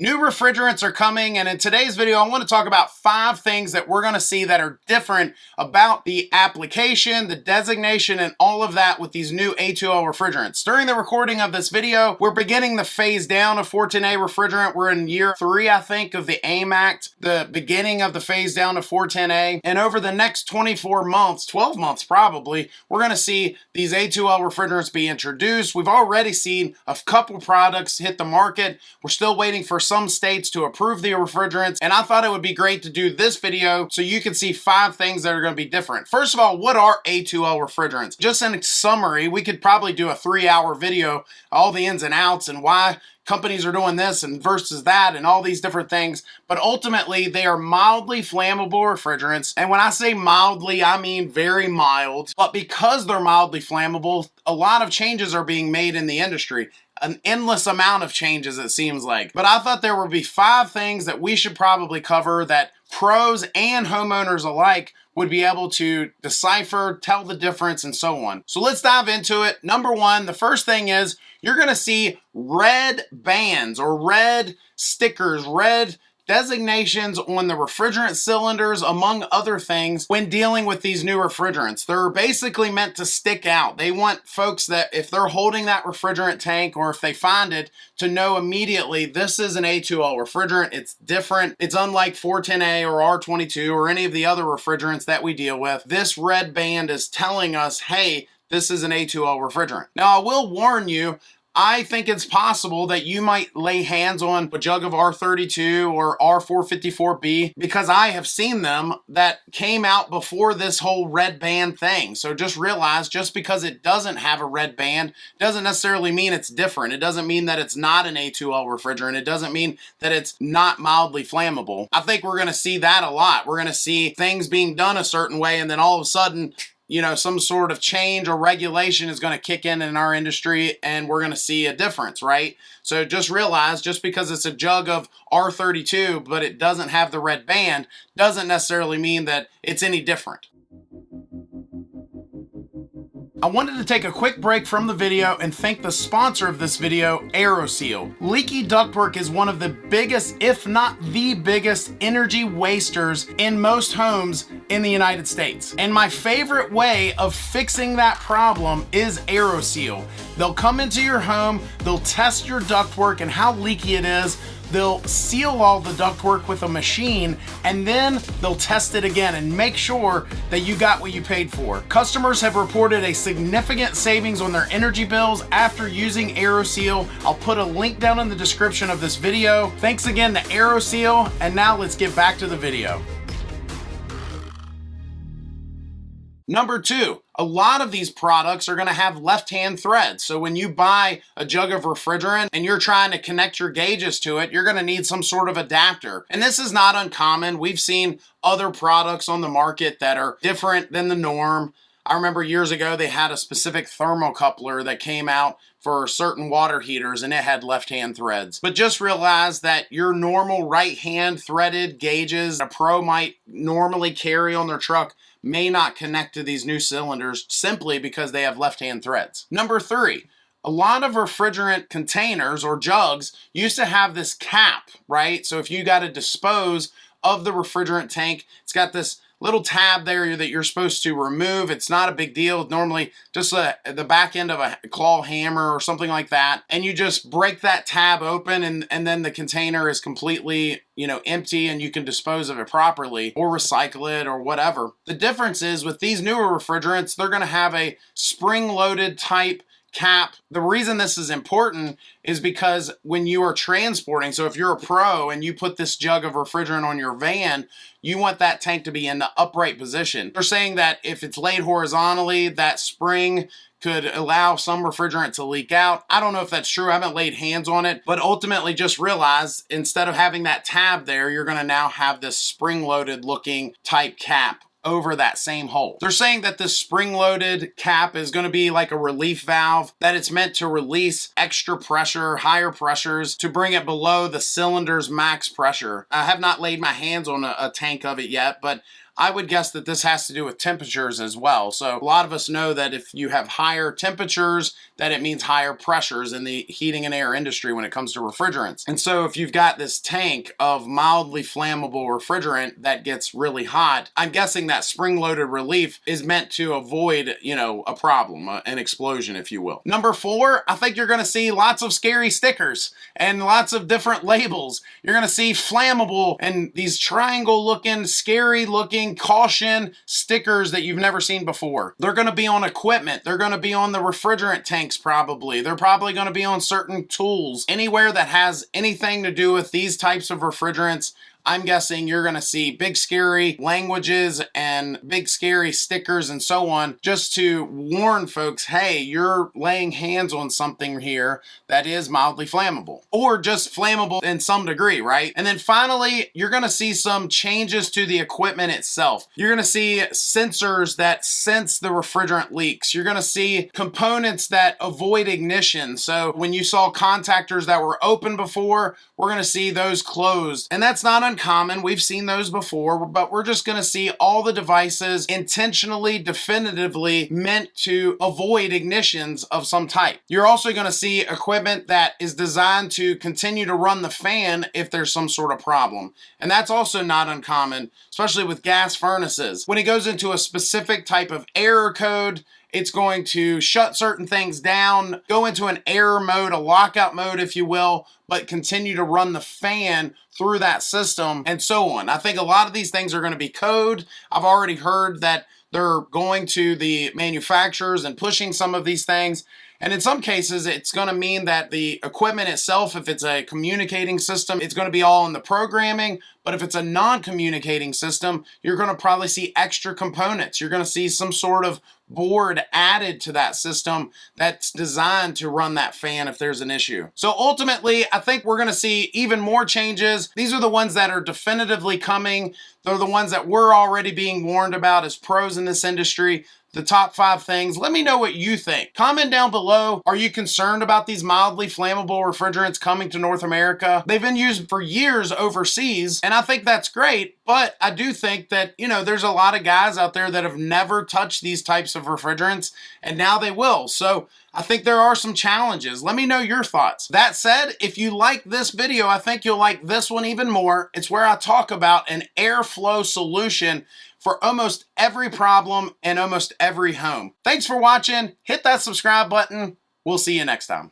New refrigerants are coming, and in today's video, I want to talk about 5 things that we're going to see that are different about the application, the designation, and all of that with these new A2L refrigerants. During the recording of this video, we're beginning the phase down of 410A refrigerant. We're in year 3, I think, of the AIM Act, the beginning of the phase down of 410A. And over the next 24 months, 12 months probably, we're going to see these A2L refrigerants be introduced. We've already seen a couple products hit the market. We're still waiting for some states to approve the refrigerants, and I thought it would be great to do this video so you can see 5 things that are going to be different. First of all, what are A2L refrigerants? Just in summary, we could probably do a 3-hour video, all the ins and outs and why companies are doing this and versus that and all these different things, but ultimately they are mildly flammable refrigerants. And when I say mildly, I mean very mild, but because they're mildly flammable, a lot of changes are being made in the industry. An endless amount of changes, it seems like. But I thought there would be 5 things that we should probably cover that pros and homeowners alike would be able to decipher, tell the difference, and so on. So let's dive into it. Number 1, the first thing is you're gonna see red bands or red stickers, red designations on the refrigerant cylinders, among other things, when dealing with these new refrigerants. They're basically meant to stick out. They want folks that if they're holding that refrigerant tank or if they find it, to know immediately this is an A2L refrigerant. It's different. It's unlike 410A or R22 or any of the other refrigerants that we deal with. This red band is telling us, hey, this is an A2L refrigerant. Now, I will warn you, I think it's possible that you might lay hands on a jug of R32 or R454B because I have seen them that came out before this whole red band thing. So just realize, just because it doesn't have a red band doesn't necessarily mean it's different. It doesn't mean that it's not an A2L refrigerant. It doesn't mean that it's not mildly flammable. I think we're going to see that a lot. We're going to see things being done a certain way, and then all of a sudden, you know, some sort of change or regulation is going to kick in our industry and we're going to see a difference, right? So just realize, just because it's a jug of R32 but it doesn't have the red band doesn't necessarily mean that it's any different. I wanted to take a quick break from the video and thank the sponsor of this video, Aeroseal. Leaky ductwork is one of the biggest, if not the biggest, energy wasters in most homes in the United States. And my favorite way of fixing that problem is Aeroseal. They'll come into your home, they'll test your ductwork and how leaky it is, they'll seal all the ductwork with a machine, and then they'll test it again and make sure that you got what you paid for. Customers have reported a significant savings on their energy bills after using Aeroseal. I'll put a link down in the description of this video. Thanks again to Aeroseal, and now let's get back to the video. Number 2, a lot of these products are going to have left-hand threads. So when you buy a jug of refrigerant and you're trying to connect your gauges to it, you're going to need some sort of adapter. And this is not uncommon. We've seen other products on the market that are different than the norm. I remember years ago they had a specific thermocoupler that came out for certain water heaters and it had left-hand threads. But just realize that your normal right-hand threaded gauges a pro might normally carry on their truck may not connect to these new cylinders simply because they have left-hand threads. Number 3, a lot of refrigerant containers or jugs used to have this cap, right? So if you got to dispose of the refrigerant tank, it's got this little tab there that you're supposed to remove. It's not a big deal. Normally just the back end of a claw hammer or something like that. And you just break that tab open and then the container is completely, empty and you can dispose of it properly or recycle it or whatever. The difference is with these newer refrigerants, they're going to have a spring-loaded type cap. The reason this is important is because when you are transporting, so if you're a pro and you put this jug of refrigerant on your van, you want that tank to be in the upright position. They're saying that if it's laid horizontally, that spring could allow some refrigerant to leak out. I don't know if that's true. I haven't laid hands on it, but ultimately just realize instead of having that tab there, you're going to now have this spring-loaded looking type cap over that same hole. They're saying that this spring-loaded cap is going to be like a relief valve, that it's meant to release extra pressure, higher pressures, to bring it below the cylinder's max pressure. I have not laid my hands on a tank of it yet, but I would guess that this has to do with temperatures as well. So a lot of us know that if you have higher temperatures, that it means higher pressures in the heating and air industry when it comes to refrigerants. And so if you've got this tank of mildly flammable refrigerant that gets really hot, I'm guessing that spring-loaded relief is meant to avoid, a problem, an explosion, if you will. Number 4, I think you're going to see lots of scary stickers and lots of different labels. You're going to see flammable and these triangle-looking, scary-looking caution stickers that you've never seen before. They're going to be on equipment. They're going to be on the refrigerant tanks probably. They're probably going to be on certain tools. Anywhere that has anything to do with these types of refrigerants, I'm guessing you're going to see big scary languages and big scary stickers and so on, just to warn folks, hey, you're laying hands on something here that is mildly flammable, or just flammable in some degree, right? And then finally, you're going to see some changes to the equipment itself. You're going to see sensors that sense the refrigerant leaks. You're going to see components that avoid ignition. So when you saw contactors that were open before, we're going to see those closed. And that's not uncommon. We've seen those before, but we're just going to see all the devices intentionally, definitively meant to avoid ignitions of some type. You're also going to see equipment that is designed to continue to run the fan if there's some sort of problem. And that's also not uncommon, especially with gas furnaces. When it goes into a specific type of error code, it's going to shut certain things down, go into an error mode, a lockout mode, if you will, but continue to run the fan through that system and so on. I think a lot of these things are going to be code. I've already heard that they're going to the manufacturers and pushing some of these things. And in some cases, it's going to mean that the equipment itself, if it's a communicating system, it's going to be all in the programming. But if it's a non-communicating system, you're going to probably see extra components. You're going to see some sort of board added to that system that's designed to run that fan if there's an issue. So ultimately, I think we're going to see even more changes. These are the ones that are definitively coming. They're the ones that we're already being warned about as pros in this industry. The top 5 things. Let me know what you think. Comment down below. Are you concerned about these mildly flammable refrigerants coming to North America? They've been used for years overseas, and I think that's great, but I do think that, there's a lot of guys out there that have never touched these types of refrigerants, and now they will. So I think there are some challenges. Let me know your thoughts. That said, if you like this video, I think you'll like this one even more. It's where I talk about an airflow solution for almost every problem in almost every home. Thanks for watching. Hit that subscribe button. We'll see you next time.